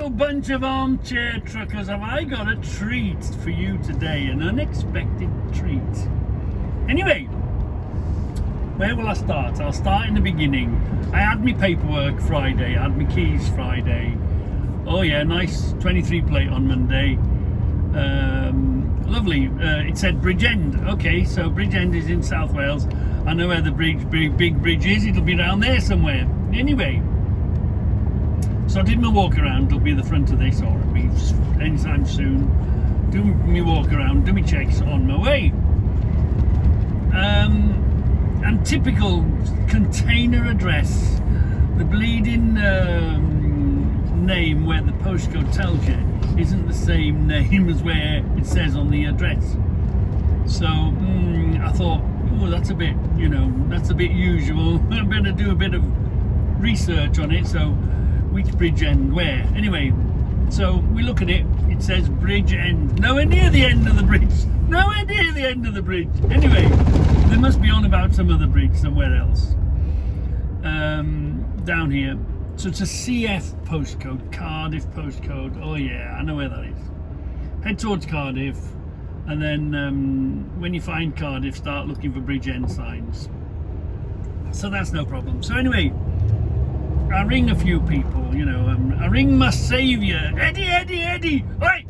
little bunch of armchair truckers, have I got a treat for you today, an unexpected treat. Anyway, where will I start? I'll start in the beginning. I had my paperwork Friday, I had my keys Friday. Oh yeah, nice 23 plate on Monday. Lovely. It said Bridgend. Okay, so Bridgend is in South Wales. I know where the big bridge is. It'll be down there somewhere. Anyway, so I did my walk around. It'll be the front of this, or it'll be anytime soon. Do me walk around, do me checks on my way. And typical container address, the bleeding name where the postcode tells you isn't the same name as where it says on the address. So I thought, oh, that's a bit, that's a bit usual. I better do a bit of research on it. So which bridge end where? Anyway, so we look at it. It says bridge end. Nowhere near the end of the bridge. Nowhere near the end of the bridge. Anyway, they must be on about some other bridge somewhere else. Down here. So it's a CF postcode, Cardiff postcode. Oh yeah, I know where that is. Head towards Cardiff, and then when you find Cardiff, start looking for bridge end signs. So that's no problem. So anyway, I ring a few people, I ring my saviour, Eddie, oi.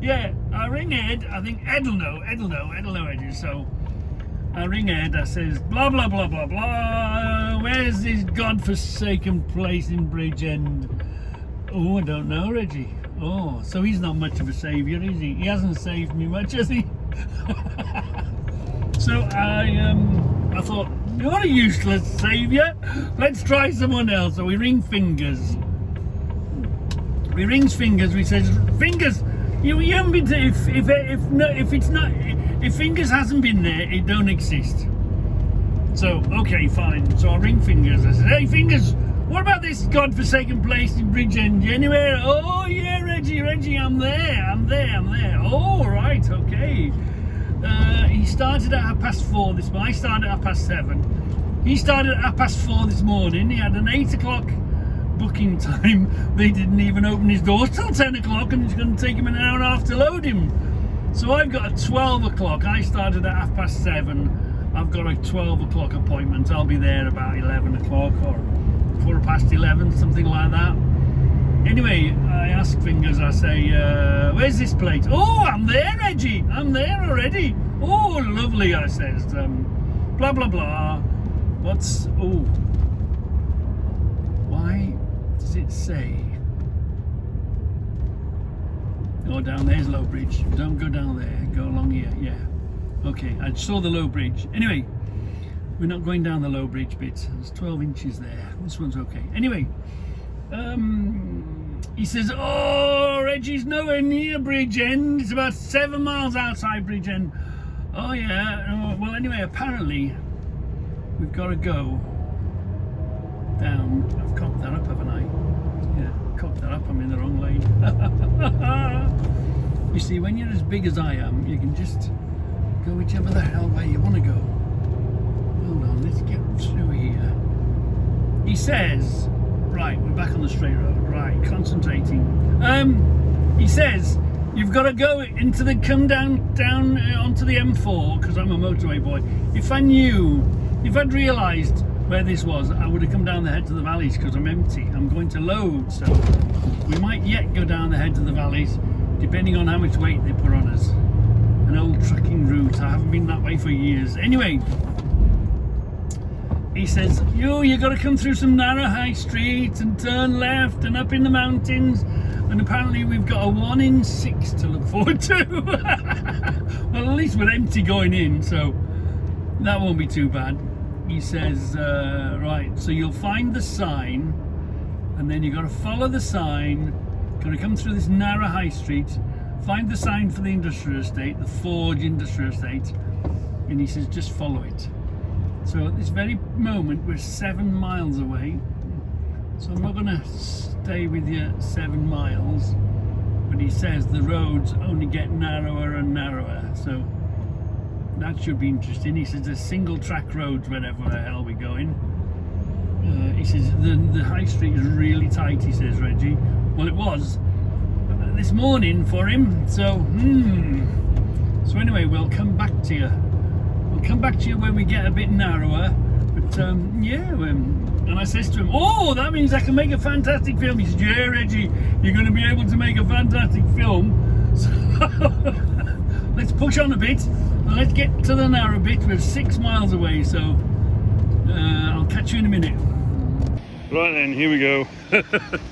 Yeah, I ring Ed, I think Ed'll know Eddie. So I ring Ed, I says, blah, blah, blah, blah, blah, where's this godforsaken place in Bridgend? Oh, I don't know, Reggie. Oh, so he's not much of a saviour, is he? He hasn't saved me much, has he? So I thought, you're a useless saviour. Let's try someone else. So we ring Fingers. We rings Fingers. We says, Fingers, you haven't been to, if Fingers hasn't been there, it don't exist. So okay, fine. So I ring Fingers. I said, hey Fingers, what about this godforsaken place in Bridgend? Anywhere? Oh yeah, Reggie, I'm there. Oh right, okay. He started at 4:30 this morning. I started at 7:30. He started at 4:30 this morning. He had an 8 o'clock booking time. They didn't even open his doors till 10 o'clock, and it's going to take him an hour and a half to load him. So I've got a 12 o'clock. I started at 7:30. I've got a 12 o'clock appointment. I'll be there about 11 o'clock or 11:15, something like that. Anyway, I ask Fingers, I say, where's this place? Oh, I'm there, Reggie. I'm there already. Oh, lovely, I says. Blah, blah, blah. Why does it say? Oh, down there's Low Bridge. Don't go down there. Go along here. Yeah. Okay, I saw the Low Bridge. Anyway, we're not going down the Low Bridge bit. There's 12 inches there. This one's okay. Anyway, he says, oh, Reggie's nowhere near Bridgend. It's about 7 miles outside Bridgend. Oh yeah. Well, anyway, apparently we've got to go down. I've cocked that up, haven't I? Yeah, cocked that up. I'm in the wrong lane. You see, when you're as big as I am, you can just go whichever the hell way you want to go. Hold on, let's get through here. He says, right, we're back on the straight road. Right, concentrating. He says you've got to go into the come down onto the M4 because I'm a motorway boy. If I'd realised where this was, I would have come down the head to the valleys because I'm empty. I'm going to load, so we might yet go down the head to the valleys, depending on how much weight they put on us. An old trucking route. I haven't been that way for years. Anyway. He says, you got to come through some narrow high streets and turn left and up in the mountains. And apparently we've got a 1 in 6 to look forward to. Well, at least we're empty going in, so that won't be too bad. He says, right, so you'll find the sign, and then you've got to follow the sign. Got to come through this narrow high street, find the sign for the industrial estate, the Forge Industrial Estate, and he says, just follow it. So at this very moment, we're 7 miles away. So I'm not going to stay with you 7 miles. But he says the roads only get narrower and narrower. So that should be interesting. He says there's single track roads wherever the hell we're going. He says the high street is really tight, he says, Reggie. Well, it was this morning for him, so so anyway, we'll come back to you. We'll come back to you when we get a bit narrower. But and I says to him, oh, that means I can make a fantastic film. He said, yeah, Reggie, you're going to be able to make a fantastic film. So let's push on a bit and let's get to the narrow bit. We're 6 miles away, so I'll catch you in a minute. Right then, here we go.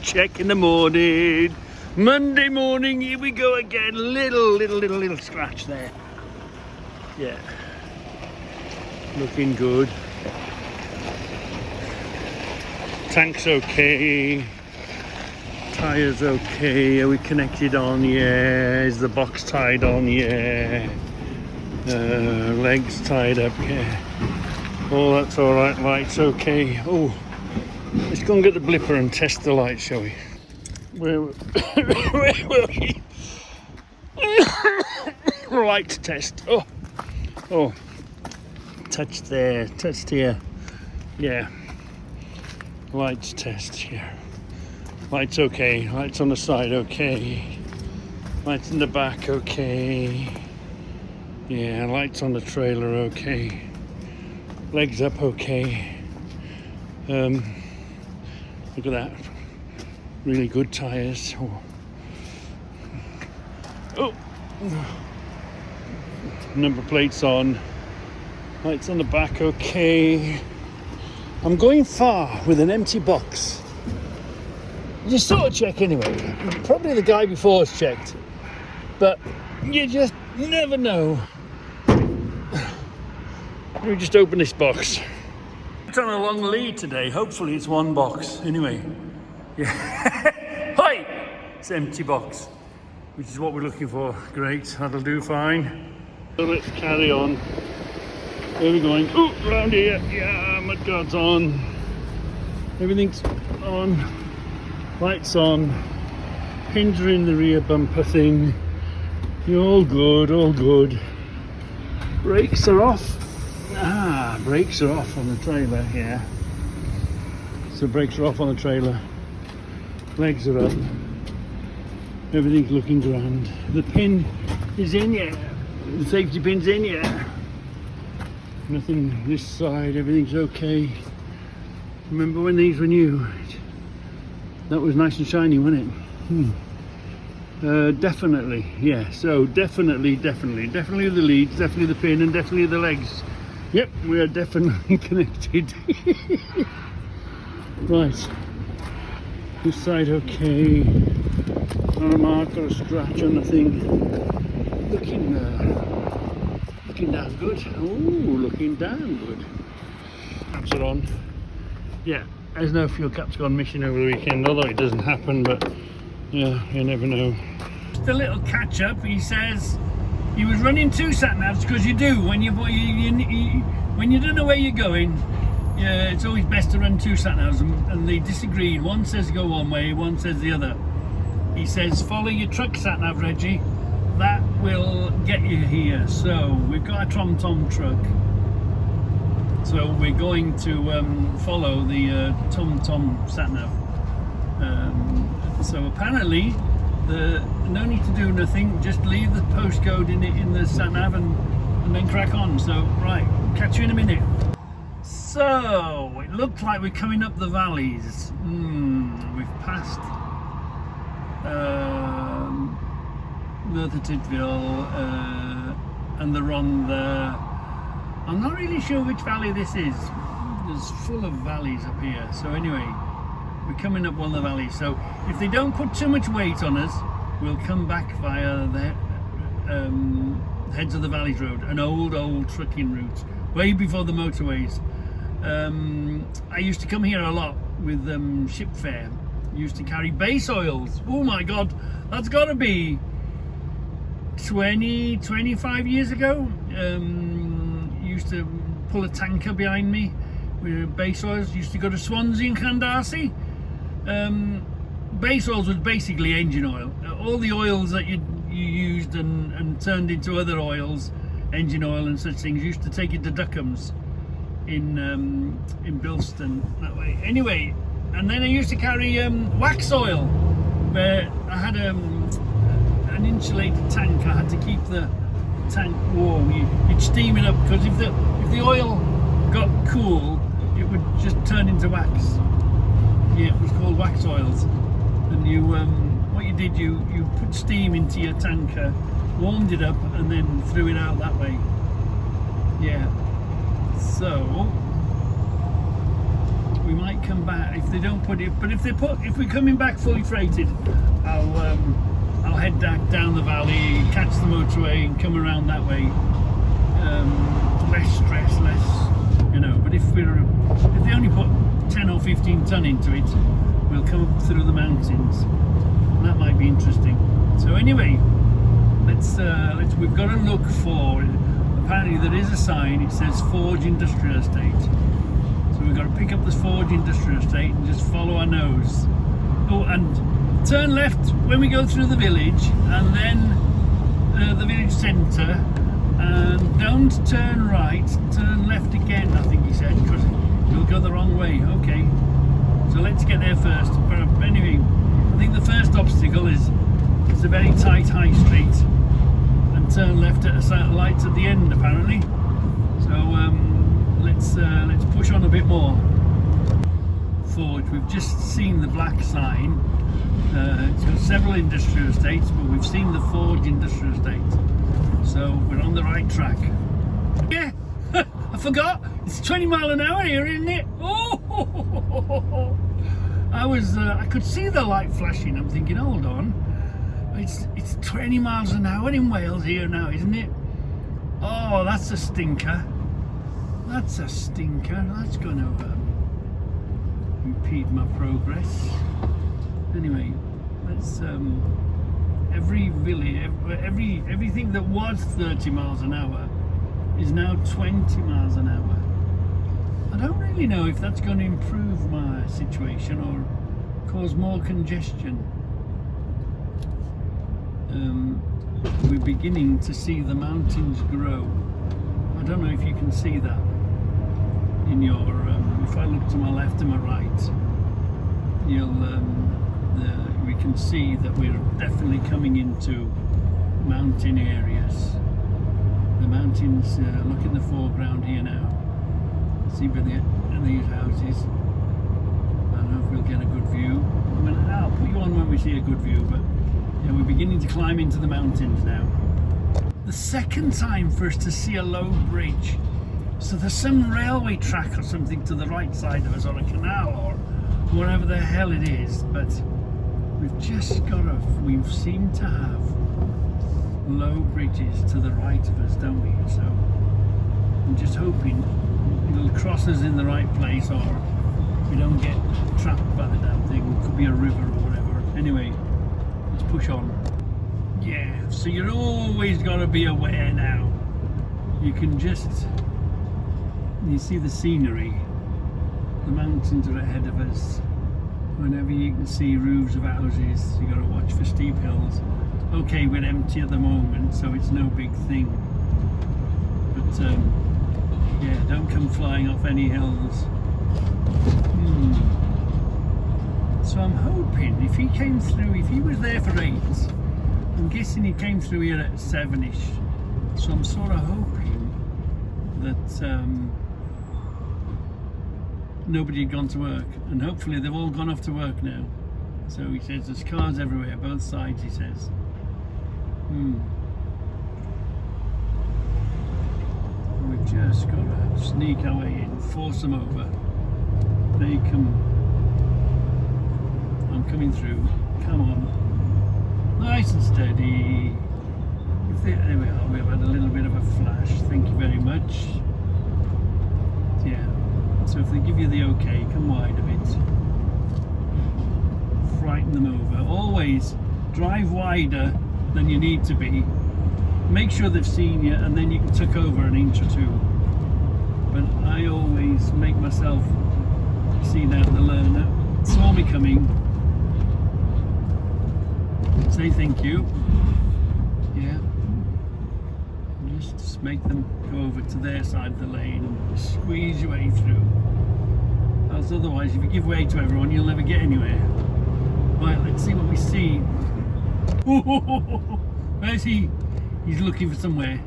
Check in the morning. Monday morning, here we go again. Little scratch there. Yeah. Looking good. Tank's okay. Tyres okay. Are we connected on? Yeah. Is the box tied on? Yeah. Legs tied up? Yeah. Oh, that's alright. Lights okay. Oh, let's go and get the blipper and test the light, shall we? Where will we? Light test. Oh. Touch there, touched here. Yeah. Lights test here. Lights okay. Lights on the side okay. Lights in the back okay. Yeah, lights on the trailer okay. Legs up okay. Look at that. Really good tyres. Oh. Number plates on. Lights on the back okay. I'm going far with an empty box. You sort of check anyway. Probably the guy before has checked. But you just never know. Let me just open this box. It's on a long lead today. Hopefully it's one box. Anyway. Yeah. Hi! It's an empty box. Which is what we're looking for. Great. That'll do fine. So let's carry on. Where are we going? Oh, round here. Yeah, mudguard's on. Everything's on. Lights on. Pins are in the rear bumper thing. You're all good, all good. Brakes are off. Brakes are off on the trailer, yeah. So brakes are off on the trailer. Legs are up. Everything's looking grand. The pin is in, yeah. The safety pin's in, yeah. Nothing this side, everything's okay. Remember when these were new? That was nice and shiny, wasn't it? Definitely, yeah. So definitely the leads, definitely the pin, and definitely the legs. Yep, we are definitely connected. Right. This side okay. Not a mark or a scratch on the thing. Looking damn good. Oh, looking damn good. Caps are on. Yeah, there's no fuel caps gone missing over the weekend, although it doesn't happen, but yeah, you never know. Just a little catch up. He says he was running 2 sat-navs because you do when you don't know where you're going. Yeah, it's always best to run 2 sat-navs, and they disagreed. One says go one way, one says the other. He says follow your truck sat-nav, Reggie. That will get you here. So we've got a TomTom truck. So we're going to follow the TomTom sat-nav. So apparently, no need to do nothing. Just leave the postcode in the sat-nav and then crack on. So right, catch you in a minute. So it looks like we're coming up the valleys. We've passed Merthyr Tydfil and the Rhondda. I'm not really sure which valley this is. There's full of valleys up here. So anyway, we're coming up one of the valleys. So if they don't put too much weight on us, we'll come back via the Heads of the Valleys Road, an old trucking route, way before the motorways. I used to come here a lot with ship fare. Used to carry base oils. Oh my God, that's got to be 25 years ago. Used to pull a tanker behind me with base oils. Used to go to Swansea and Llandarcy. Base oils was basically engine oil. All the oils that you used and turned into other oils, engine oil and such things, used to take it to Duckham's. in Bilston that way. Anyway, and then I used to carry wax oil, where I had an insulated tank. I had to keep the tank warm. You'd steam it up, because if the oil got cool, it would just turn into wax. Yeah, it was called wax oils. And you what you did, you put steam into your tanker, warmed it up, and then threw it out that way. Yeah. So we might come back if they don't put it. But if we're coming back fully freighted, I'll head down the valley, catch the motorway, and come around that way. Less stress, less, you know. But if they only put 10 or 15 ton into it, we'll come up through the mountains. That might be interesting. So anyway, let's we've got to look for. Apparently there is a sign. It says Forge Industrial Estate. So we've got to pick up this Forge Industrial Estate and just follow our nose. Oh, and turn left when we go through the village, and then the village centre. And don't turn right. Turn left again. I think he said, because you'll go the wrong way. Okay. So let's get there first. But anyway, I think the first obstacle is it's a very tight high street, and turn left at a certain light at the end apparently. So let's push on a bit more. Forge. We've just seen the black sign. It's got several industrial estates, but we've seen the Forge Industrial Estate. So we're on the right track. Yeah, I forgot. It's 20 mile an hour here, isn't it? Oh, I could see the light flashing. I'm thinking, hold on, it's 20 miles an hour in Wales here now, isn't it? Oh, that's a stinker. That's a stinker. That's going to impede my progress. Anyway, let's everything that was 30 miles an hour is now 20 miles an hour. I don't really know if that's going to improve my situation or cause more congestion. We're beginning to see the mountains grow. I don't know if you can see that in your if I look to my left and my right, we can see that we're definitely coming into mountain areas. The mountains look in the foreground here now. See by these houses. I don't know if we'll get a good view. I'll put you on when we see a good view, but yeah, we're beginning to climb into the mountains now. The second time for us to see a low bridge. So there's some railway track or something to the right side of us, or a canal, or whatever the hell it is, but we seem to have low bridges to the right of us, don't we? So I'm just hoping it'll cross us in the right place, or we don't get trapped by the damn thing. It could be a river or whatever. Anyway, let's push on. Yeah, so you're always got to be aware now. You can just, you see the scenery, the mountains are ahead of us. Whenever you can see roofs of houses, you got to watch for steep hills. Okay, we're empty at the moment, so it's no big thing. But yeah, don't come flying off any hills. So I'm hoping if he came through, if he was there for 8, I'm guessing he came through here at 7ish. So I'm sort of hoping that nobody had gone to work, and hopefully they've all gone off to work now. So he says there's cars everywhere, both sides, he says. We've just got to sneak our way in, force them over. They come. I'm coming through. Come on. Nice and steady. There we are. We've had a little bit of a flash. Thank you very much. Yeah. So if they give you the okay, come wide a bit. Frighten them over. Always drive wider than you need to be. Make sure they've seen you, and then you can tuck over an inch or two. But I always make myself see now the learner. Saw me coming. Say thank you. Yeah. Just just make them go over to their side of the lane and squeeze your way through. Else otherwise, if you give way to everyone, you'll never get anywhere. Right, let's see what we see. Where's he? He's looking for somewhere.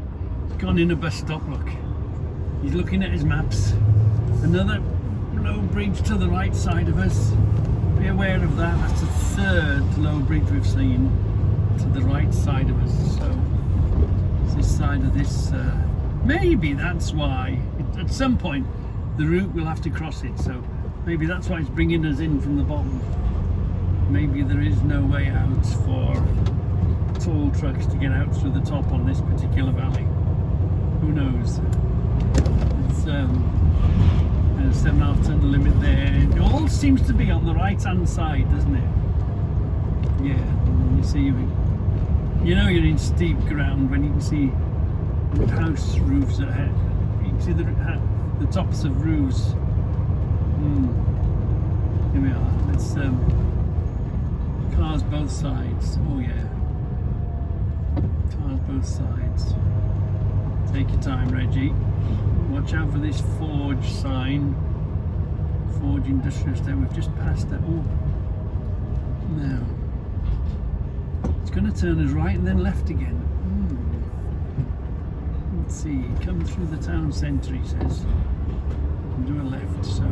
He's gone in a bus stop, look. He's looking at his maps. Another low bridge to the right side of us. Be aware of that. That's the third low bridge we've seen to the right side of us. So it's this side of this. Maybe that's why. At some point, the route will have to cross it. So maybe that's why it's bringing us in from the bottom. Maybe there is no way out for tall trucks to get out through the top on this particular valley. Who knows? It's a 7.5 ton limit there. It all seems to be on the right hand side, doesn't it? Yeah, you see, you know you're in steep ground when you can see house roofs ahead. You can see the tops of roofs. Here we are. Let's cars both sides. Oh yeah, cars both sides. Take your time, Reggie. Watch out for this Forge sign. Forge Industrial Estate. We've just passed that. Oh, now it's going to turn us right and then left again. Let's see. Come through the town centre, he says, and do a left. So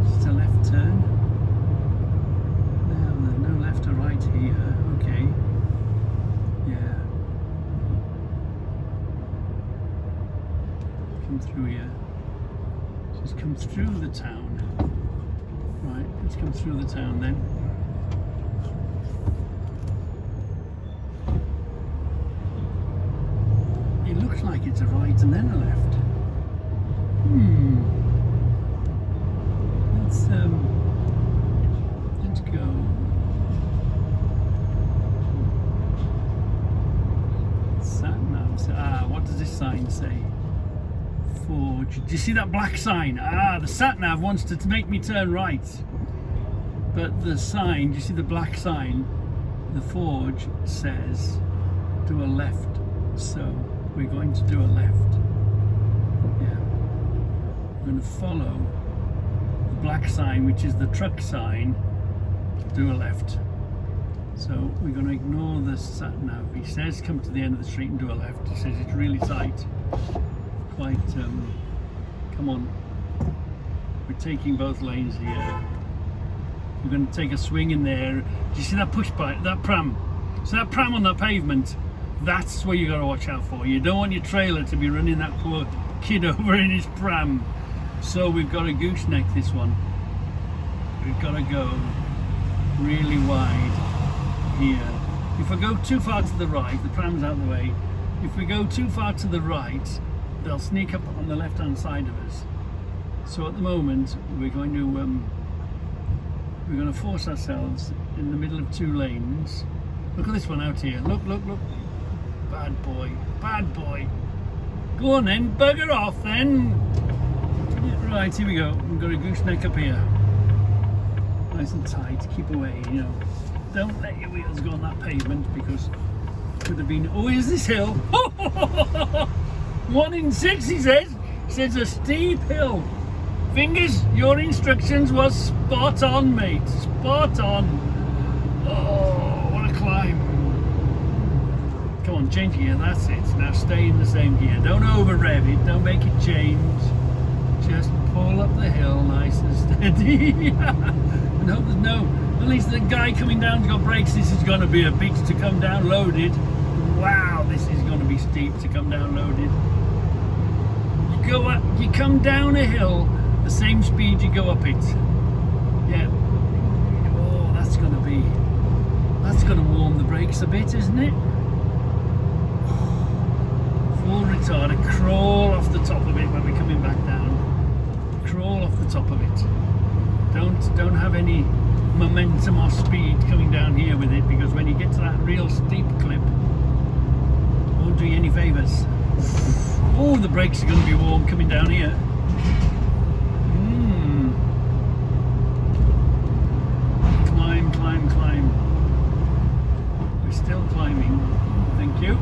just a left turn. Now there's no left or right here. Okay. Yeah. Come through here. Just come through the town. Right, let's come through the town then. It looks like it's a right and then a left. Let's go. Sat-nav. What does this sign say? Forge. Do you see that black sign? The sat-nav wants to make me turn right. But the sign, do you see the black sign? The Forge says do a left. So we're going to do a left. Yeah. We're going to follow the black sign, which is the truck sign. Do a left. So we're going to ignore the sat-nav. He says come to the end of the street and do a left. He says it's really tight. Quite, come on. We're taking both lanes here. We're going to take a swing in there. Do you see that push bike, that pram? So that pram on the pavement, that's where you got to watch out for. You don't want your trailer to be running that poor kid over in his pram. So we've got to gooseneck this one. We've got to go really wide here. If I go too far to the right, the pram's out of the way. If we go too far to the right, they'll sneak up on the left hand side of us. So at the moment we're going to force ourselves in the middle of two lanes. Look at this one out here. Look. Bad boy. Go on then, bugger off then. Right, here we go. We've got a gooseneck up here. Nice and tight, keep away, you know. Don't let your wheels go on that pavement because it could have been, oh, here's this hill. 1 in 6, he says. It's a steep hill. Fingers, your instructions was spot on, mate. Spot on. Oh, what a climb. Come on, change gear, that's it. Now stay in the same gear. Don't over rev it, don't make it change. Just pull up the hill nice and steady. And hope there's no, at least the guy coming down's got brakes. This is going to be a beast to come down loaded. Wow, this is going to be steep to come down loaded. You go up, you come down a hill the same speed you go up it. Yeah. Oh, that's going to warm the brakes a bit, isn't it? Full retard, crawl off the top of it when we're coming back down. Crawl off the top of it. Don't have any momentum or speed coming down here with it, because when you get to that real steep clip, it won't do you any favours. Oh, the brakes are going to be warm coming down here. Climb. We're still climbing. Thank you.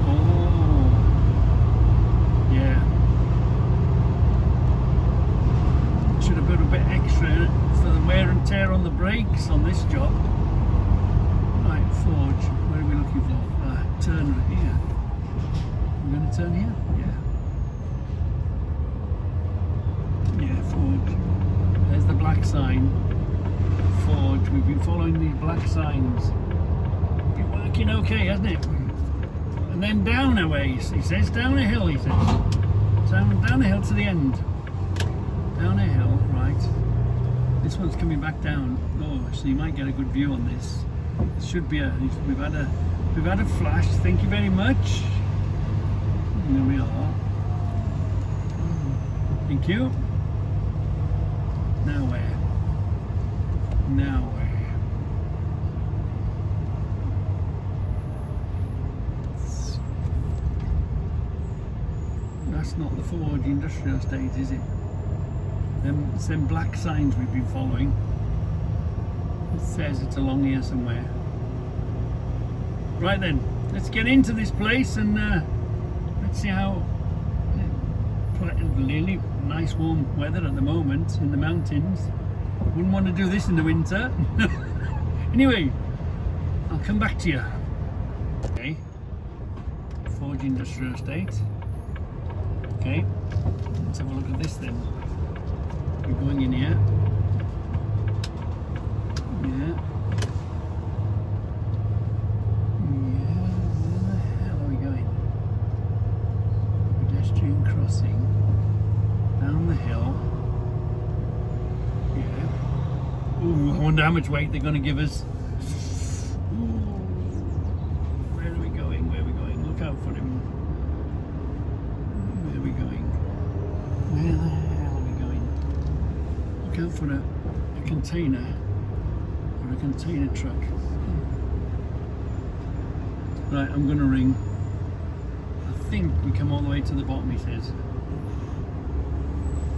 Oh. brakes on this job. Right, Forge. Where are we looking for? Turn here. I'm going to turn here? Yeah. Yeah, Forge. There's the black sign. Forge. We've been following these black signs. Been working okay, hasn't it? And then down a ways, he says. Down a hill, he says. Down a hill to the end. Down a hill, right. This one's coming back down. Oh, so you might get a good view on this. It should be we've had a flash. Thank you very much. There we are. Thank you. Now where? Now where? That's not the Forge Industrial Estate, is it? It's them black signs we've been following. It says it's along here somewhere. Right then, let's get into this place and let's see how. Really nice warm weather at the moment in the mountains. Wouldn't want to do this in the winter. Anyway, I'll come back to you. Okay, Forge Industrial Estate. Okay, let's have a look at this then. We're going in here. Yeah. Yeah, where the hell are we going? Pedestrian crossing. Down the hill. Yeah. Ooh, I wonder how much weight they're going to give us. Ooh. Where are we going? Where are we going? Look out for him. Where are we going? Where the hell are we going? Look out for a container. Or a container truck. Right, I'm going to ring. I think we come all the way to the bottom, he says.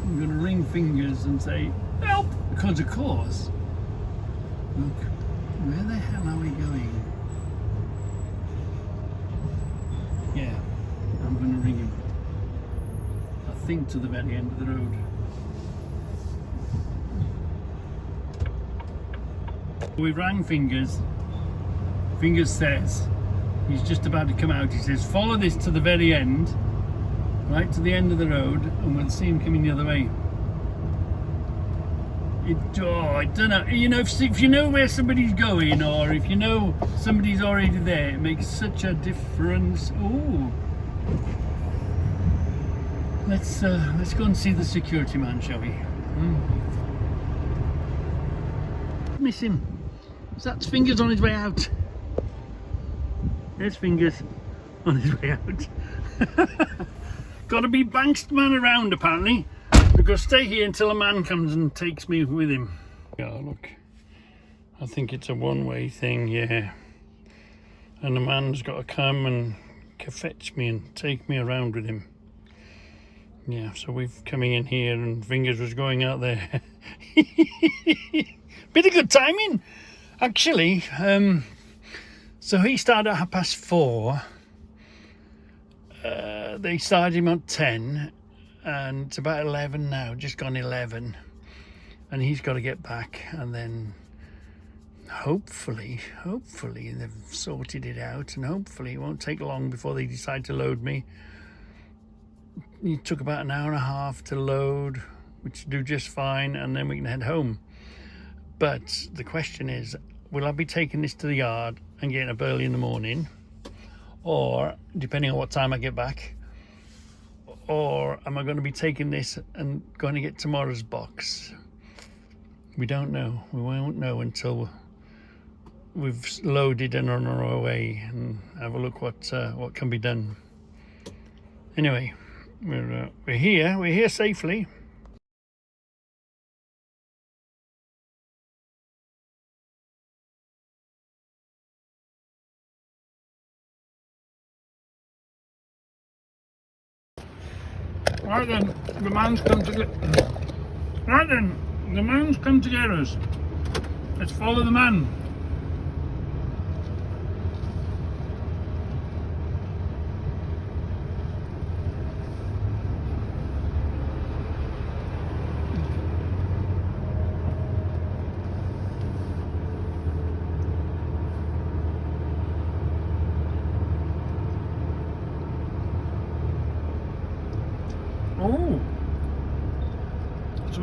I'm going to ring Fingers and say, help! Because of course, look, where the hell are we going? Yeah, I'm going to ring him. I think to the very end of the road. We rang Fingers. Fingers says he's just about to come out. He says, follow this to the very end, right to the end of the road, and we'll see him coming the other way. I don't know. You know, if you know where somebody's going, or if you know somebody's already there, it makes such a difference. Oh, let's go and see the security man, shall we? Miss him. That's Fingers on his way out. There's Fingers on his way out. Got to be Banksman around apparently. We've got to stay here until a man comes and takes me with him. Yeah, look. I think it's a one-way thing, yeah. And the man's got to come and fetch me and take me around with him. Yeah, so we've coming in here and Fingers was going out there. Bit of good timing, actually. So he started at 4:30. They started him at 10, and it's about 11 now, just gone 11. And he's got to get back, and then hopefully they've sorted it out, and hopefully it won't take long before they decide to load me. It took about an hour and a half to load, which will do just fine, and then we can head home. But the question is, will I be taking this to the yard and getting up early in the morning, or depending on what time I get back, or am I going to be taking this and going to get tomorrow's box? We don't know. We won't know until we've loaded and on our way and have a look what can be done. Anyway, we're here safely. Right then, the man's come to get. Right then, the man's come to get us. Let's follow the man.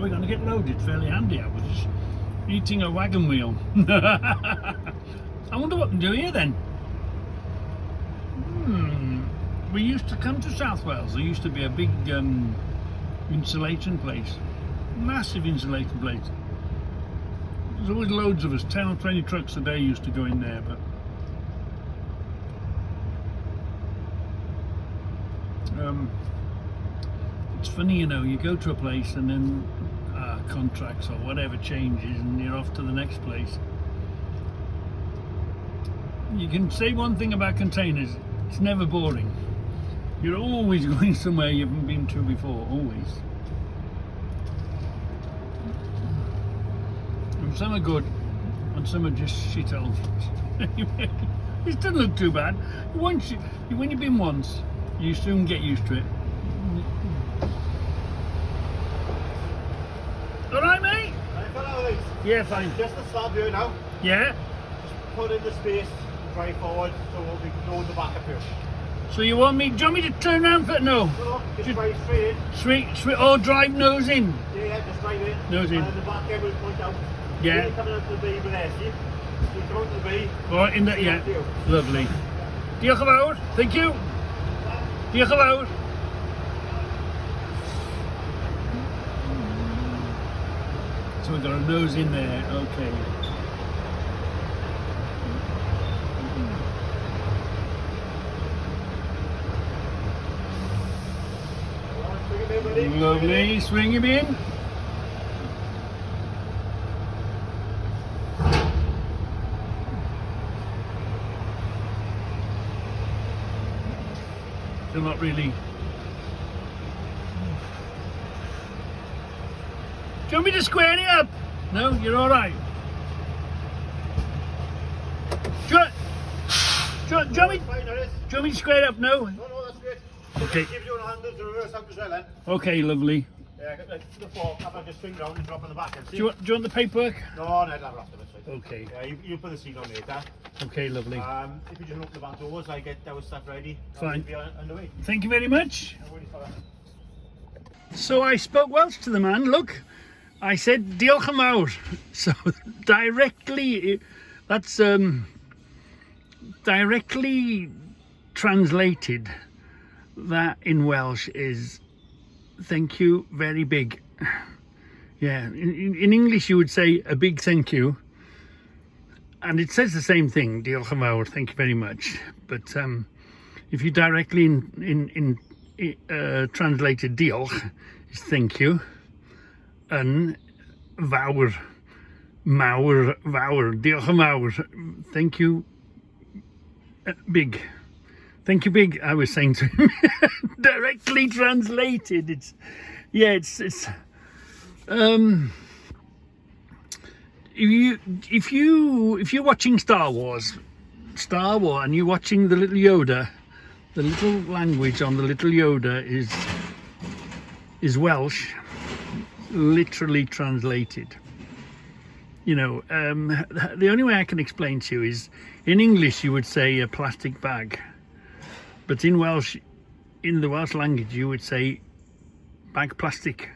we're going to get loaded fairly handy. I was just eating a wagon wheel. I wonder what to do here then. We used to come to South Wales. There used to be a big insulation place, massive insulation place. There's always loads of us, 10 or 20 trucks a day used to go in there. But it's funny, you know, you go to a place and then contracts or whatever changes and you're off to the next place. You can say one thing about containers, it's never boring. You're always going somewhere you haven't been to before, always. And some are good and some are just shitholes. It doesn't look too bad. When you've been once, you soon get used to it. Alright, mate? Yeah, fine. Just to start here now. Yeah? Just put in the space, drive forward, so we can load the back up here. So do you want me to turn around for no? No, just drive straight in. Straight, or drive nose in? Yeah, just drive in. Nose in. And the back end will point out. Yeah. When you're coming out to the bay with there, see? You come out to the bay. Or in the, yeah. Lovely. Diolch yn fawr. Thank you. Diolch yn fawr. So we've got a nose in there, okay. Lovely, swing him in. Still not really. Do you want me to square it up? No, you're all right. Do you want me to square it up? No? No, that's great. Okay. Give you a handle to reverse out as well then. Okay, lovely. Yeah, the fork, I'll just swing round and drop on the back end. Do you want the paperwork? No, I'll have after this. Okay. Yeah, you put the seat on later. Okay, lovely. If you just open the back doors, I get our stuff ready. Fine. Be underway. Thank you very much. No worries for that. So I spoke Welsh to the man. Look, I said diolch yn fawr. So directly, that's directly translated. That in Welsh is thank you very big. Yeah, in English you would say a big thank you, and it says the same thing, diolch yn fawr, thank you very much. But if you directly translated diolch is thank you, and fawr, mawr, diolch yn fawr, thank you big. Thank you big, I was saying to him. Directly translated, it's if you're watching Star Wars and you're watching the little Yoda, the little language on the little Yoda is Welsh, literally translated. You know, the only way I can explain to you is in English you would say a plastic bag, but in Welsh, in the Welsh language, you would say bag plastic.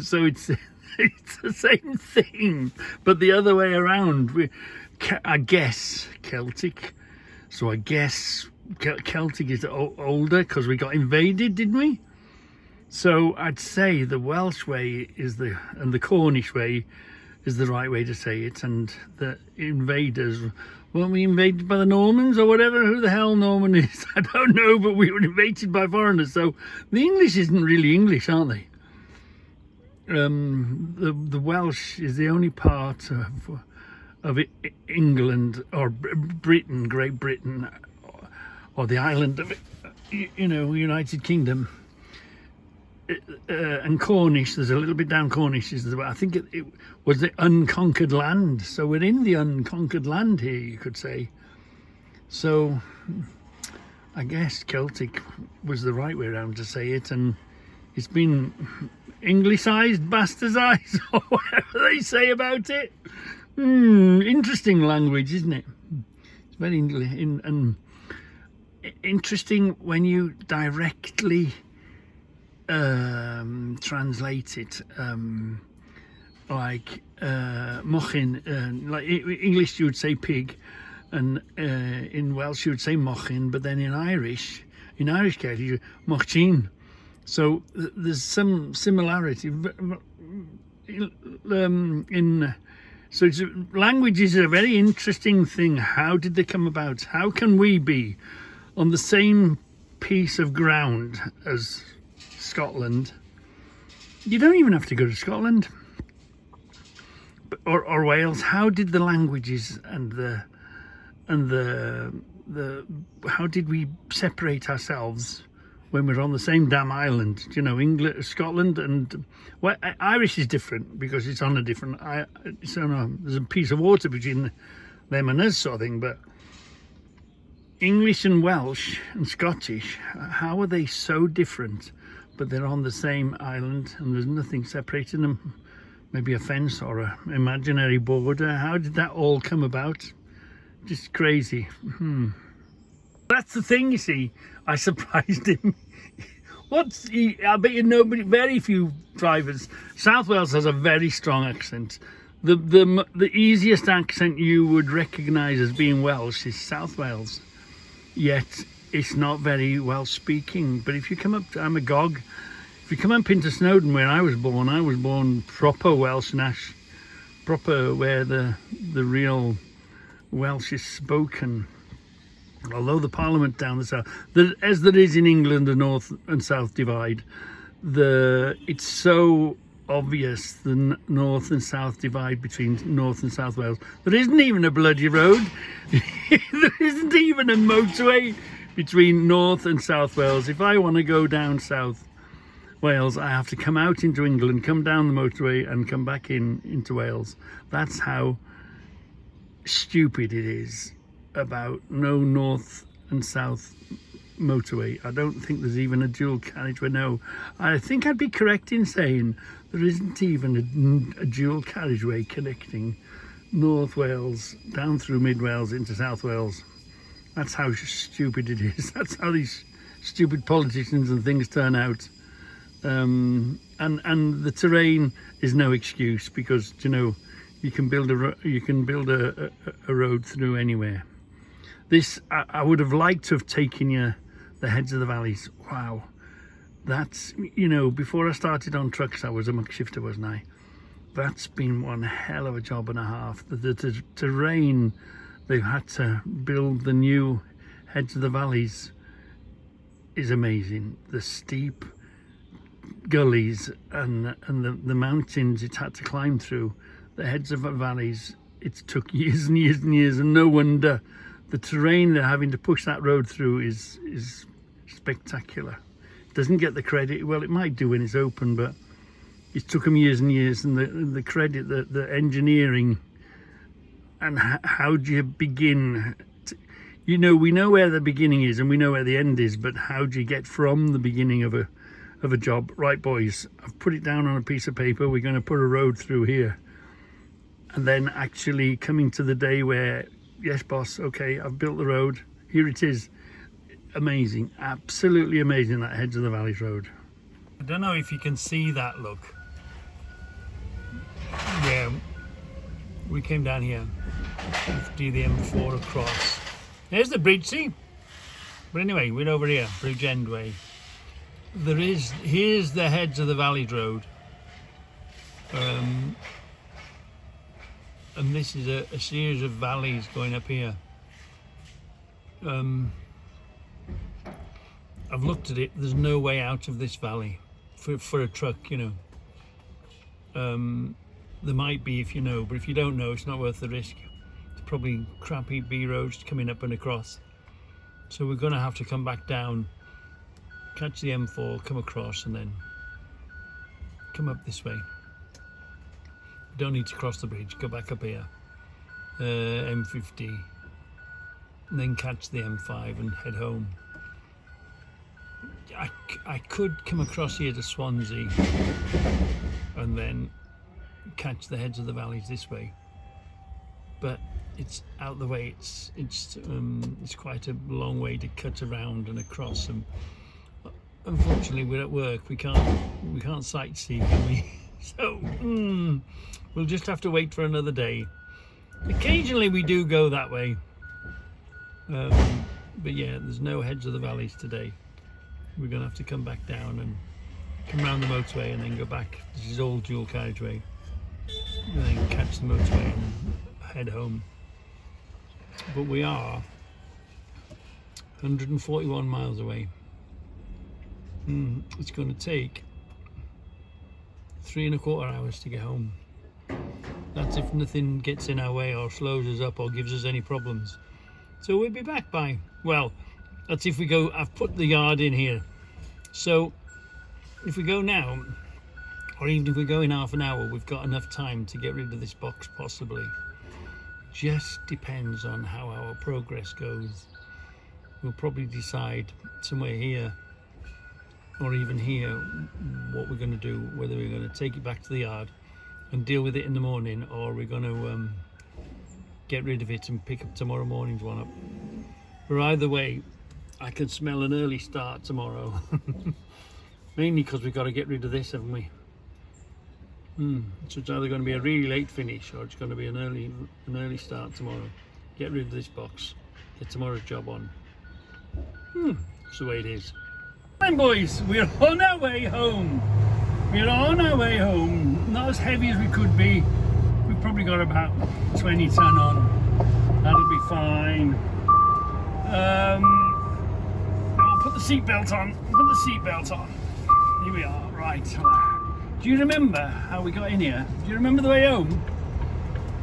So it's the same thing, but the other way around. I guess Celtic. So I guess Celtic is older because we got invaded, didn't we? So I'd say the Welsh way is and the Cornish way is the right way to say it, and the invaders. Weren't we invaded by the Normans or whatever? Who the hell Norman is? I don't know, but we were invaded by foreigners. So the English isn't really English, aren't they? The Welsh is the only part of England or Britain, Great Britain, or the island of, you know, United Kingdom. And Cornish, there's a little bit down Cornish, I think it was the unconquered land. So we're in the unconquered land here, you could say. So I guess Celtic was the right way around to say it, and it's been Anglicized, bastardized, or whatever they say about it. Interesting language, isn't it? It's very interesting when you directly translate it like mochyn. Like English, you would say pig, and in Welsh you would say mochyn. But then in Irish Gaelic, mochyn. So there's some similarity so language is a very interesting thing. How did they come about? How can we be on the same piece of ground as Scotland? You don't even have to go to Scotland or Wales. How did the languages and the how did we separate ourselves when we're on the same damn island? You know, England, Scotland, and Irish is different because it's on a different. There's a piece of water between them and us, sort of thing. But English and Welsh and Scottish, how are they so different? But they're on the same island, and there's nothing separating them. Maybe a fence or an imaginary border. How did that all come about? Just crazy. That's the thing, you see. I surprised him. I bet you nobody, very few drivers. South Wales has a very strong accent. The easiest accent you would recognise as being Welsh is South Wales. Yet it's not very well speaking. But if you come up to Amagog, if you come up into Snowdon where I was born proper Welsh Nash, proper where the real Welsh is spoken. Although the Parliament down the south, as there is in England, the north and south divide, it's so obvious the north and south divide between North and South Wales. There isn't even a bloody road. There isn't even a motorway between North and South Wales. If I want to go down South Wales, I have to come out into England, come down the motorway and come back into Wales. That's how stupid it is about no north and south motorway. I don't think there's even a dual carriageway. No, I think I'd be correct in saying there isn't even a dual carriageway connecting North Wales down through Mid Wales into South Wales. That's how stupid it is. That's how these stupid politicians and things turn out. And the terrain is no excuse because, you know, you can build a road through anywhere. This, I would have liked to have taken you the heads of the valleys. Wow. That's, you know, before I started on trucks, I was a muck shifter, wasn't I? That's been one hell of a job and a half. The terrain, they've had to build the new heads of the valleys is amazing. The steep gullies and the mountains it's had to climb through, the heads of the valleys, it took years and years and years, and no wonder the terrain they're having to push that road through is spectacular. It doesn't get the credit. Well, it might do when it's open, but it took them years and years, and the credit, the engineering, and how do you begin? You know, we know where the beginning is and we know where the end is, but how do you get from the beginning of a job? Right, boys, I've put it down on a piece of paper. We're going to put a road through here, and then actually coming to the day where, yes, boss, okay, I've built the road. Here it is. Amazing, absolutely amazing, that Heads of the Valleys road. I don't know if you can see that, look. Yeah, we came down here, do the M4 across. There's the bridge, see? But anyway, we're over here, Bridge End Way. Here's the Heads of the Valleys road. And this is a series of valleys going up here. I've looked at it, there's no way out of this valley for a truck, you know. There might be if you know, but if you don't know, it's not worth the risk. It's probably crappy B roads coming up and across. So we're going to have to come back down, catch the M4, come across, and then come up this way. We don't need to cross the bridge, go back up here, M50, and then catch the M5 and head home. I could come across here to Swansea and then catch the Heads of the Valleys this way, but it's out the way. It's quite a long way to cut around and across, and unfortunately we're at work. We can't sightsee, can we? So we'll just have to wait for another day. Occasionally we do go that way, but yeah, there's no Heads of the Valleys today. We're gonna have to come back down and come around the motorway and then go back. This is all dual carriageway, and then catch the motorway and head home. But we are 141 miles away. It's going to take 3¼ hours to get home. That's if nothing gets in our way or slows us up or gives us any problems. So we'll be back by, well, that's if we go. I've put the yard in here, so if we go now, or even if we go in half an hour, we've got enough time to get rid of this box, possibly. Just depends on how our progress goes. We'll probably decide somewhere here or even here what we're going to do, whether we're going to take it back to the yard and deal with it in the morning, or we're going to get rid of it and pick up tomorrow morning's one up. But either way, I can smell an early start tomorrow. Mainly because we've got to get rid of this, haven't we? So it's either going to be a really late finish or it's going to be an early start tomorrow. Get rid of this box, get tomorrow's job on. That's the way it is. Fine, boys, we're on our way home. We're on our way home. Not as heavy as we could be. We've probably got about 20 ton on. That'll be fine. I'll put the seatbelt on. Put the seatbelt on. Here we are. Right. Do you remember how we got in here? Do you remember the way home?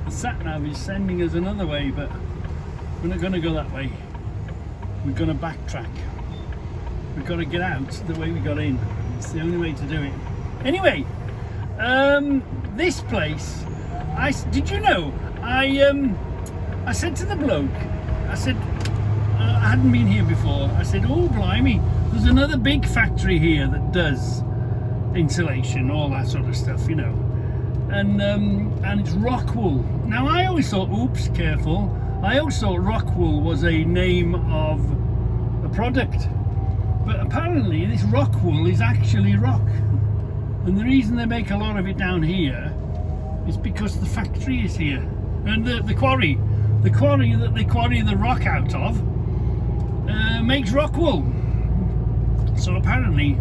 The sat-nav is sending us another way, but we're not going to go that way. We're going to backtrack. We've got to get out the way we got in. It's the only way to do it. Anyway, this place, did you know, I said to the bloke, I said, I hadn't been here before, I said, oh blimey, there's another big factory here that does insulation, all that sort of stuff, you know, and it's Rockwool. Now I always thought, oops, careful, I always thought Rockwool was a name of a product, but apparently this Rockwool is actually rock, and the reason they make a lot of it down here is because the factory is here, and the quarry that they quarry the rock out of makes Rockwool. So apparently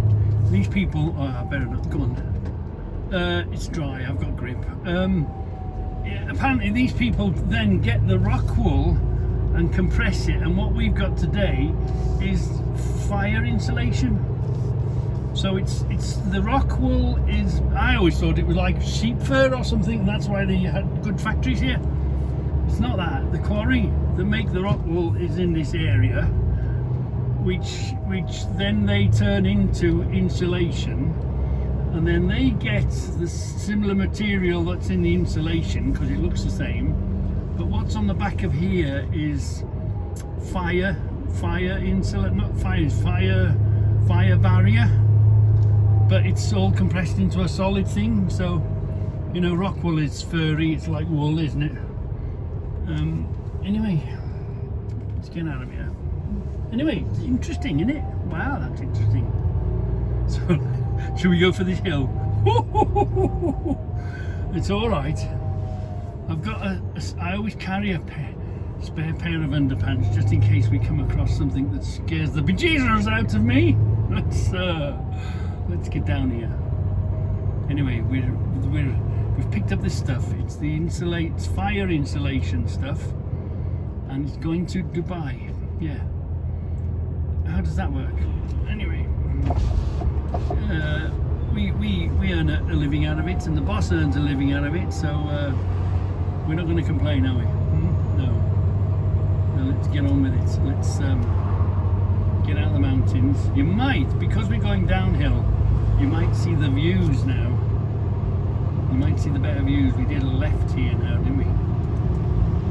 these people, I better not go on. It's dry, I've got grip. Yeah, apparently these people then get the Rockwool and compress it, and what we've got today is fire insulation. So it's the Rockwool is, I always thought it was like sheep fur or something, and that's why they had good factories here. It's not that. The quarry that make the Rockwool is in this area, which then they turn into insulation, and then they get the similar material that's in the insulation because it looks the same, but what's on the back of here is fire barrier, but it's all compressed into a solid thing. So, you know, Rockwool is furry, it's like wool, isn't it? Anyway, let's get out of here. Anyway, it's interesting, isn't it? Wow, that's interesting. So, should we go for this hill? It's all right. I've got I always carry a spare pair of underpants just in case we come across something that scares the bejesus out of me. Let's get down here. Anyway, we've picked up this stuff. It's it's fire insulation stuff, and it's going to Dubai. Yeah. How does that work? Anyway, we earn a living out of it, and the boss earns a living out of it, so we're not going to complain, are we? No, let's get on with it. Let's get out of the mountains. You might, because we're going downhill, you might see the views now. You might see the better views. We did a left here now, didn't we?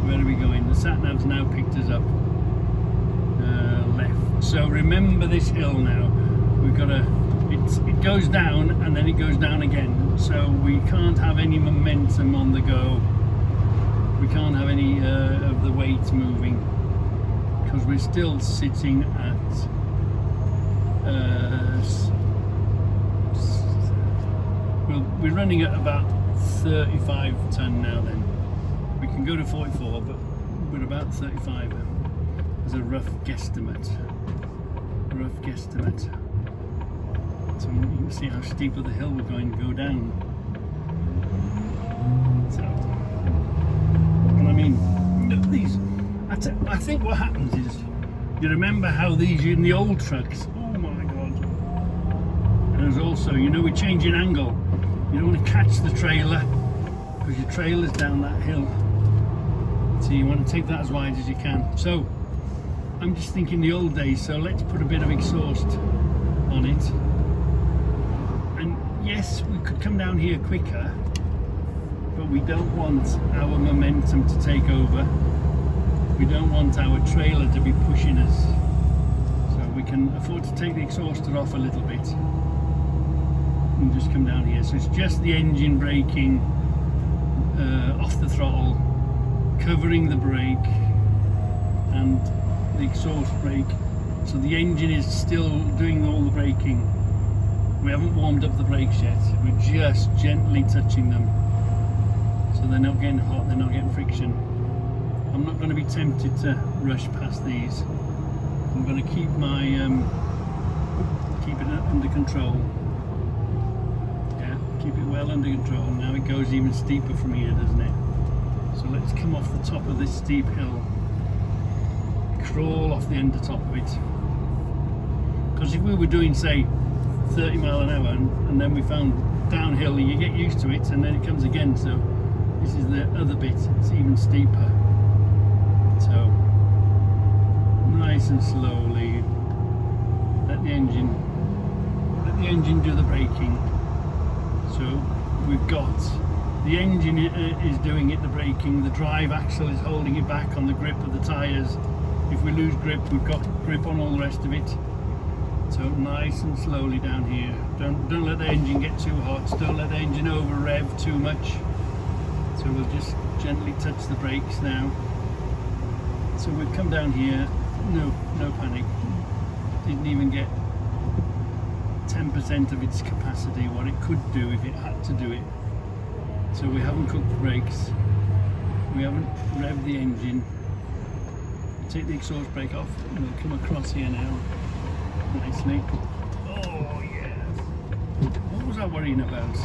Where are we going? The sat-nav's now picked us up. Left. So remember this hill now. We've got it goes down and then it goes down again. So we can't have any momentum on the go. We can't have any of the weight moving because we're still sitting at We're running at about 35 ton now. Then we can go to 44, but we're about 35 as a rough guesstimate. So you can see how steep of the hill we're going to go down. So, and I mean, these. I think what happens is, you remember how these in the old trucks. Oh my God! And there's also, you know, we're changing angle. You don't want to catch the trailer because your trailer's down that hill. So you want to take that as wide as you can. So I'm just thinking the old days. So let's put a bit of exhaust on it. And yes, we could come down here quicker, but we don't want our momentum to take over. We don't want our trailer to be pushing us. So we can afford to take the exhauster off a little bit and just come down here. So it's just the engine braking off the throttle, covering the brake and the exhaust brake. So the engine is still doing all the braking. We haven't warmed up the brakes yet. We're just gently touching them. So they're not getting hot, they're not getting friction. I'm not going to be tempted to rush past these. I'm going to keep my keep it under control. Yeah, keep it well under control. Now it goes even steeper from here, doesn't it? So let's come off the top of this steep hill, crawl off the end of top of it. Because if we were doing, say, 30 mile an hour and then we found downhill, you get used to it and then it comes again. So this is the other bit, it's even steeper. So nice and slowly let the engine do the braking. So we've got the engine is doing it, the braking, the drive axle is holding it back on the grip of the tyres. If we lose grip, we've got grip on all the rest of it. So nice and slowly down here. Don't let the engine get too hot, don't let the engine over rev too much. So we'll just gently touch the brakes now. So we've come down here, no panic. Didn't even get 10% of its capacity, what it could do if it had to do it. So we haven't cooked the brakes, we haven't revved the engine. Take the exhaust brake off and we'll come across here now, nicely. Oh yeah! What was I worrying about?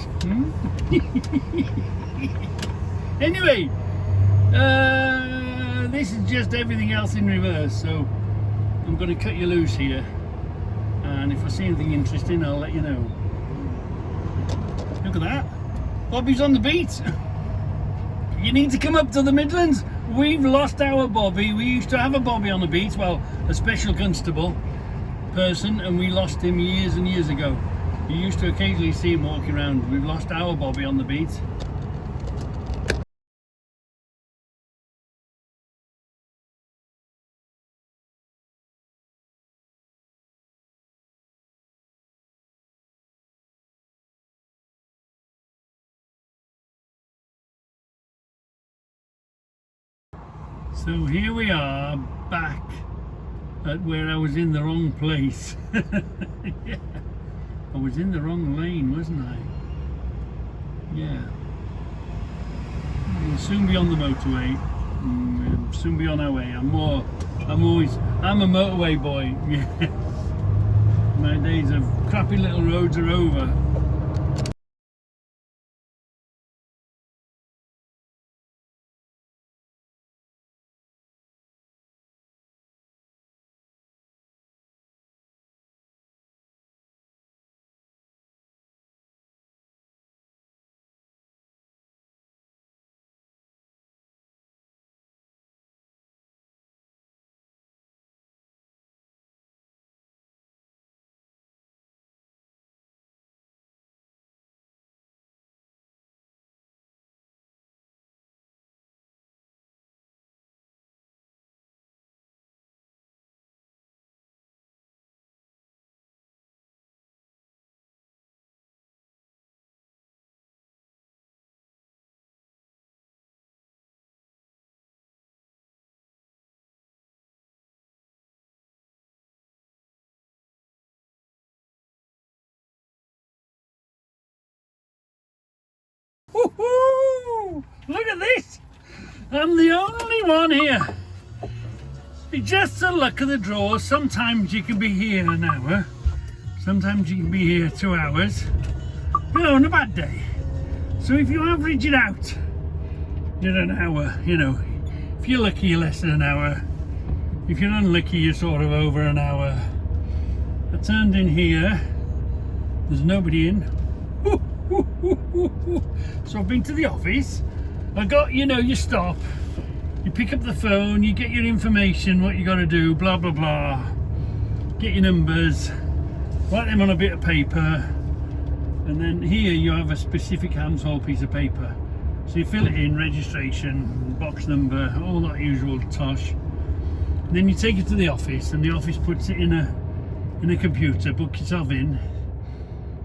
Anyway, this is just everything else in reverse, so I'm going to cut you loose here, and if I see anything interesting I'll let you know. Look at that, Bobby's on the beat. You need to come up to the Midlands. We've lost our Bobby. We used to have a Bobby on the beat, well, a special constable person, and we lost him years and years ago. You used to occasionally see him walking around. We've lost our Bobby on the beat. So here we are back at where I was in the wrong place. Yeah, I was in the wrong lane, wasn't I? Yeah. We'll soon be on the motorway. We'll soon be on our way. I'm a motorway boy. Yeah. My days of crappy little roads are over. Woo-hoo-hoo! Look at this! I'm the only one here. It's just the luck of the draw. Sometimes you can be here an hour. Sometimes you can be here 2 hours. You know, on a bad day. So if you average it out, you're an hour, you know. If you're lucky, you're less than an hour. If you're unlucky, you're sort of over an hour. I turned in here. There's nobody in. So I've been to the office. I got, you know, you stop. You pick up the phone, you get your information, what you got to do, blah, blah, blah. Get your numbers. Write them on a bit of paper. And then here you have a specific household piece of paper. So you fill it in, registration, box number, all that usual tosh. And then you take it to the office, and the office puts it in a computer, book yourself in.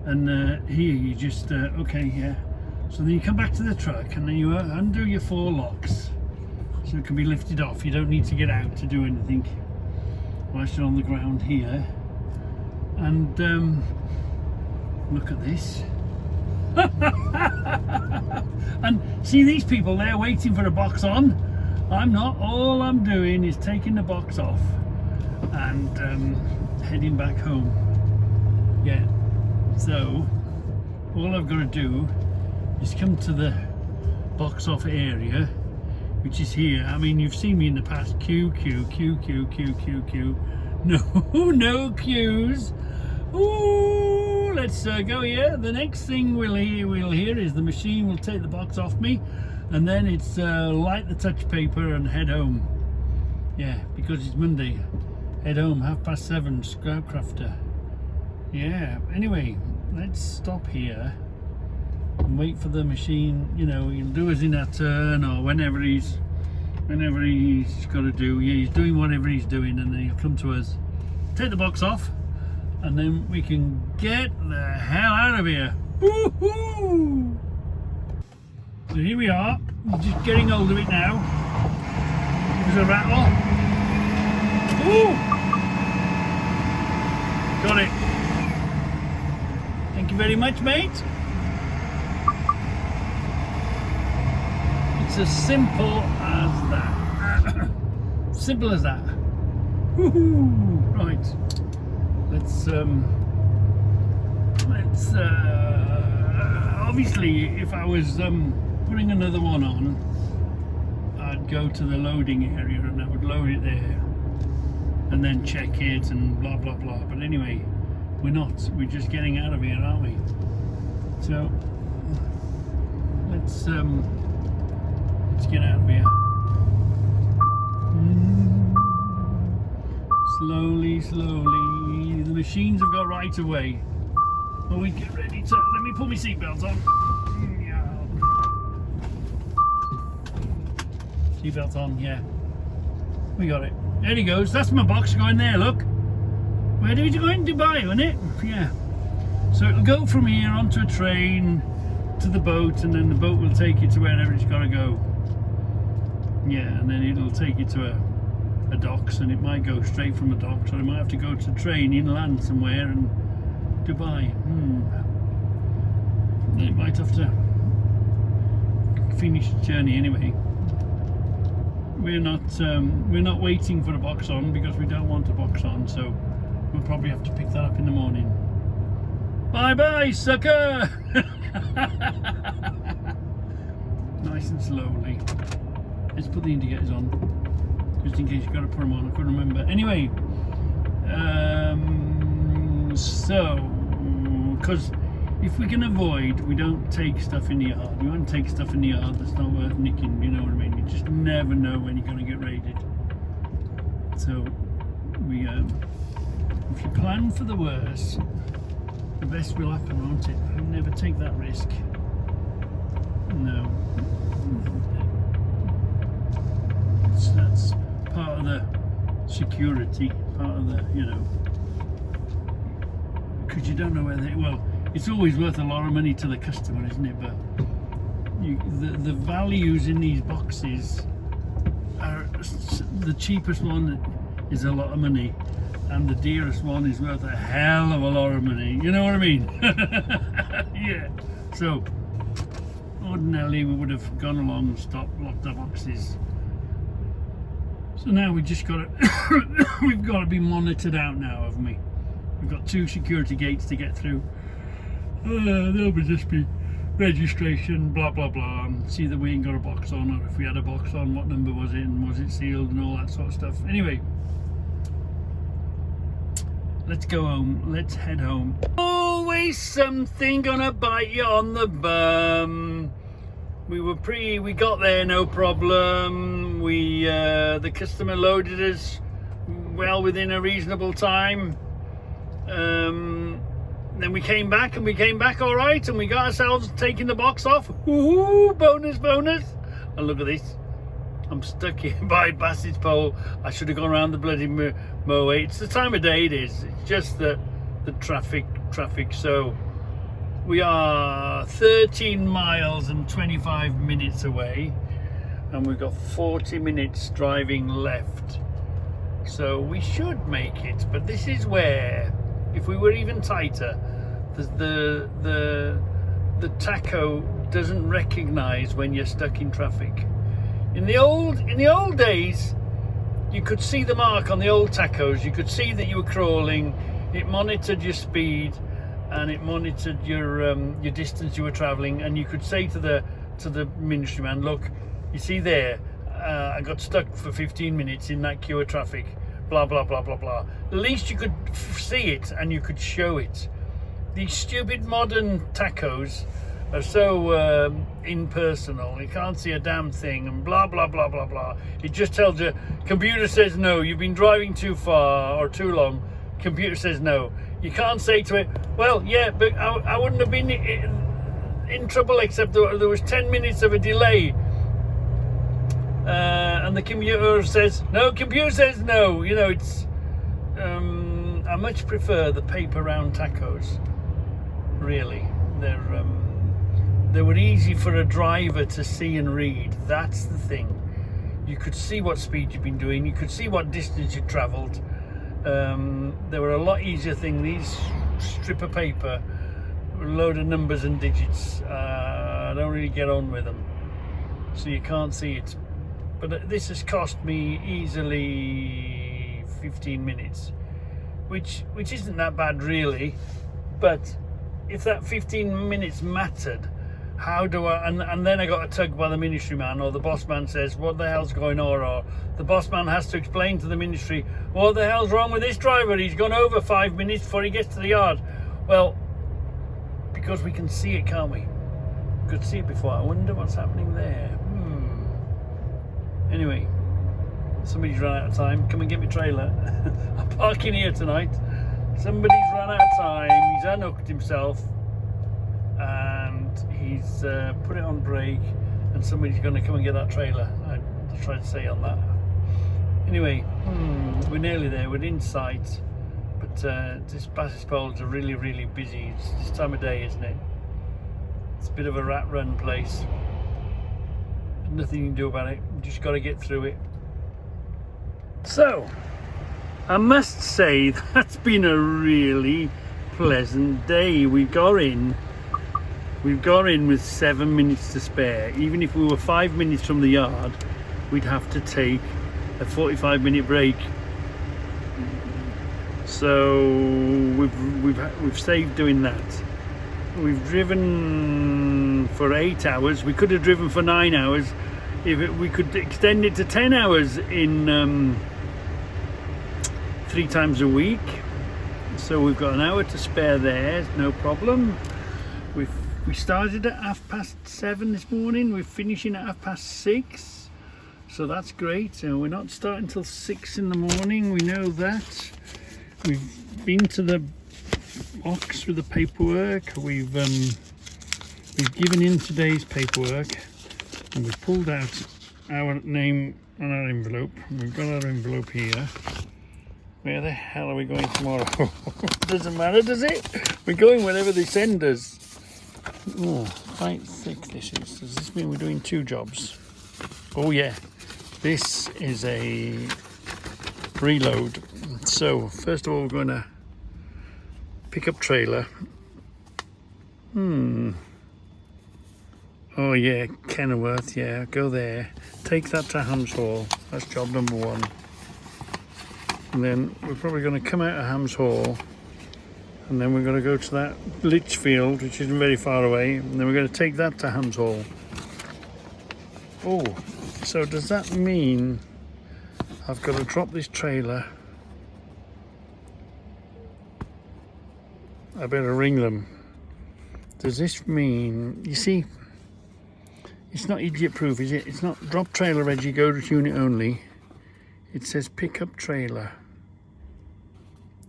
And here you just, okay, yeah. So then you come back to the truck, and then you undo your 4 locks. So it can be lifted off. You don't need to get out to do anything whilst you're on the ground here. And look at this. And see these people, they're waiting for a box on. I'm not. All I'm doing is taking the box off and heading back home. Yeah. So all I've got to do is come to the box off area, which is here. I mean, you've seen me in the past. Q. No queues. Ooh, let's go here. The next thing we'll hear is the machine will take the box off me, and then it's light the touch paper and head home. Yeah, because it's Monday. Head home, 7:30, Scrapcrafter. Yeah, anyway, let's stop here and wait for the machine. You know, he'll do us in a turn, or whenever he's got to do. Yeah, he's doing whatever he's doing, and then he'll come to us, take the box off, and then we can get the hell out of here. Woohoo! So here we are, just getting hold of it now. Give us a rattle. Ooh! Got it. Thank you very much, mate. It's as simple as that. Simple as that. Woohoo! Right. Let's obviously, if I was putting another one on, I'd go to the loading area and I would load it there and then check it and blah blah blah. But anyway, we're not. We're just getting out of here, aren't we? So let's get out of here. Slowly. The machines have got right away. Well, we get ready to. Let me put my seatbelt on. Seatbelt on, yeah. We got it. There he goes. That's my box going there. Look. Where did you go in Dubai, wasn't it? Yeah. So it'll go from here onto a train to the boat, and then the boat will take you to wherever it's got to go. Yeah, and then it'll take you to a docks, and it might go straight from the docks, or it might have to go to a train inland somewhere in Dubai. Then it might have to finish the journey anyway. We're not waiting for a box on because we don't want a box on, so we'll probably have to pick that up in the morning. Bye bye, sucker. Nice and slowly. Let's put the indicators on, just in case you've got to put them on. I couldn't remember. Anyway, so, because if we can avoid, we don't take stuff in the yard. We won't take stuff in the yard that's not worth nicking, you know what I mean? You just never know when you're going to get raided. So, we, if you plan for the worst, the best will happen, won't it? I'll never take that risk. No. That's part of the security, part of the, you know, because you don't know where they, well, it's always worth a lot of money to the customer, isn't it? But the values in these boxes are, the cheapest one is a lot of money, and the dearest one is worth a hell of a lot of money. You know what I mean? Yeah. So, ordinarily we would have gone along, stopped, locked our boxes. So now we just got to, we've got to be monitored out now, haven't we? We've got 2 security gates to get through. There'll just be registration, blah blah blah, and see that we ain't got a box on, or if we had a box on, what number was it, and was it sealed, and all that sort of stuff. Anyway, let's go home. Let's head home. Always something gonna bite you on the bum. We got there no problem. The customer loaded us well within a reasonable time. Then we came back all right, and we got ourselves taking the box off. Ooh, bonus. And look at this. I'm stuck here by Bassett's Pole. I should have gone around the bloody motorway. It's the time of day it is. It's just the traffic. So we are 13 miles and 25 minutes away, and we've got 40 minutes driving left. So we should make it, but this is where, if we were even tighter, the tacho doesn't recognize when you're stuck in traffic. In the old days, you could see the mark on the old tachos. You could see that you were crawling. It monitored your speed, and it monitored your distance you were traveling, and you could say to the ministry man, look, you see there, I got stuck for 15 minutes in that queue of traffic, blah blah blah blah blah. At least you could see it and you could show it. These stupid modern tachos are so impersonal. You can't see a damn thing, and blah blah blah blah blah. It just tells you, computer says no, you've been driving too far or too long. Computer says no. You can't say to it, well, yeah, but I wouldn't have been in trouble except there was 10 minutes of a delay. And the computer says no. Computer says no. You know, it's. I much prefer the paper round tachos. Really, they were easy for a driver to see and read. That's the thing. You could see what speed you've been doing. You could see what distance you travelled. They were a lot easier thing. These strip of paper, a load of numbers and digits. I don't really get on with them, so you can't see it. But this has cost me easily 15 minutes, which isn't that bad really. But if that 15 minutes mattered, how do I? And then I got a tug by the ministry man, or the boss man says, "What the hell's going on?" Or the boss man has to explain to the ministry, "What the hell's wrong with this driver? He's gone over 5 minutes before he gets to the yard." Well, because we can see it, can't we? We could see it before. I wonder what's happening there. Anyway, somebody's run out of time. Come and get me trailer. I'm parking here tonight. Somebody's run out of time. He's unhooked himself, and he's put it on brake, and somebody's going to come and get that trailer. I tried to say on that. Anyway, we're nearly there. We're in sight, but this Bassett's Poles are really, really busy. It's this time of day, isn't it? It's a bit of a rat run place. Nothing you can do about it. You just got to get through it. So, I must say that's been a really pleasant day. We've got in with 7 minutes to spare. Even if we were 5 minutes from the yard, we'd have to take a 45-minute break. So we've saved doing that. We've driven for 8 hours. We could have driven for 9 hours if we could extend it to 10 hours in 3 times a week. So we've got an hour to spare there, no problem. We started at 7:30 this morning. We're finishing at 6:30, so that's great. We're not starting till 6 in the morning. We know that. We've been to the box with the paperwork. We've given in today's paperwork, and we've pulled out our name on our envelope. We've got our envelope here. Where the hell are we going tomorrow? Doesn't matter, does it? We're going wherever they send us. Oh, quite thick this is. Does this mean we're doing 2 jobs? Oh yeah, this is a reload. So first of all, we're going to pick up trailer. Oh yeah, Kenilworth, yeah, go there. Take that to Hams Hall. That's job number 1. And then we're probably going to come out of Hams Hall, and then we're going to go to that Litchfield, which isn't very far away, and then we're going to take that to Hams Hall. Oh, so does that mean I've got to drop this trailer? I better ring them. Does this mean, you see, it's not idiot proof, is it? It's not drop trailer Reggie, go to unit only. It says pick up trailer.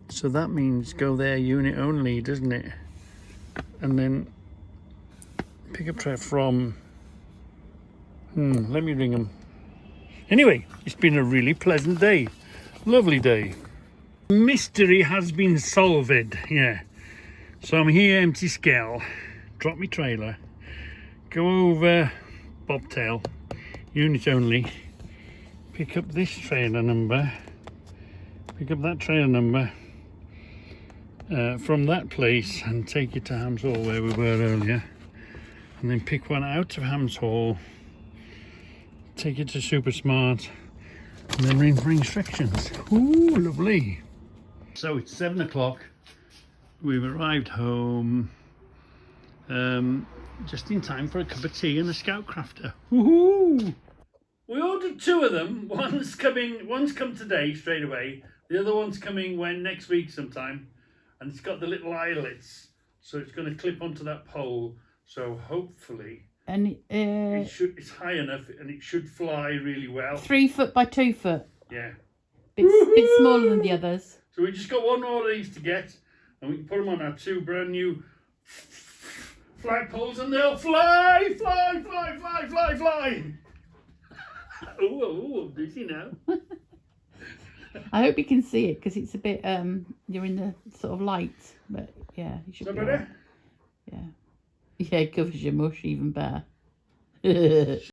So that means go there unit only, doesn't it? And then pick up trailer from, let me ring them. Anyway, it's been a really pleasant day. Lovely day. Mystery has been solved, yeah. So I'm here, Empty Skell, drop me trailer, go over Bobtail, unit only, pick up this trailer number, pick up that trailer number from that place and take it to Hams Hall where we were earlier, and then pick one out of Hams Hall, take it to Super Smart, and then ring for instructions. Ooh, lovely. So it's 7 o'clock. We've arrived home just in time for a cup of tea and a Scout Crafter. Woohoo! We ordered 2 of them. One's come today straight away. The other one's coming next week sometime. And it's got the little eyelets, so it's going to clip onto that pole. So hopefully, and it's high enough and it should fly really well. 3 foot by 2 foot. Yeah. Bit smaller than the others. So we just got one more of these to get, and we can put them on our 2 brand new flagpoles, and they'll fly, fly, fly, fly, fly, fly. Oh, I'm dizzy now. I hope you can see it because it's a bit you're in the sort of light, but yeah, you should Is that be better? right. Yeah, it covers your mush even better.